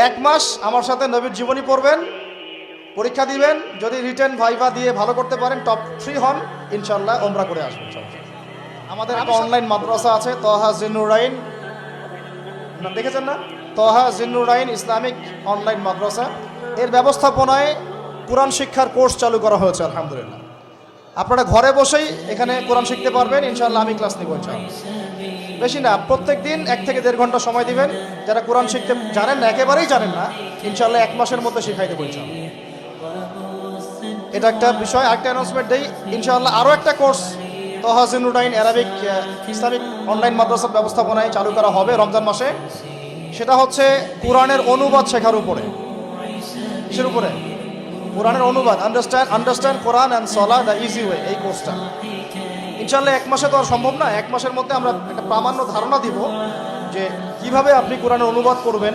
1 মাস আমার সাথে নবীর জীবনী পড়বেন, পরীক্ষা দিবেন, যদি রিটেন ভাইভা দিয়ে ভালো করতে পারেন, টপ 3 হন, ইনশাআল্লাহ ওমরা করে আসবেন। আমাদের একটা অনলাইন মাদ্রাসা আছে, তহা জিন্নুরাইন, দেখেছেন না? তহা জিন্নুরাইন ইসলামিক অনলাইন মাদ্রাসা, এর ব্যবস্থাপনায় কোরআন শিক্ষার কোর্স চালু করা হয়েছে আলহামদুলিল্লাহ। আপনারা ঘরে বসেই এখানে কোরআন শিখতে পারবেন ইনশাআল্লাহ। আমি ক্লাস নিব ইনশাআল্লাহ, বেশি না, প্রত্যেক দিন 1 থেকে 1.5 ঘন্টা সময় দিবেন। যারা কোরআন শিখতে জানেন না, একেবারেই জানেন না, ইনশাআল্লাহ 1 মাসের মধ্যে শিখাই দেবো ইনশাআল্লাহ। এটা একটা বিষয়। আরেকটা অ্যানাউন্সমেন্ট দেই, ইনশাআল্লাহ আরও একটা course Taha Jinnurain Arabic Islamic online মাদ্রাসার ব্যবস্থাপনায় চালু করা হবে রমজান মাসে। সেটা হচ্ছে কোরআনের অনুবাদ শেখার উপরে। কিসের উপরে? কোরআনের অনুবাদ। আন্ডারস্ট্যান্ড কোরআন অ্যান্ড সলা দ্য ইজি ওয়ে, এই কোর্সটা ইনশাআল্লাহ 1 মাসে তো আর সম্ভব না। 1 মাসের মধ্যে আমরা একটা প্রামাণ্য ধারণা দিব যে কিভাবে আপনি কোরআনের অনুবাদ করবেন।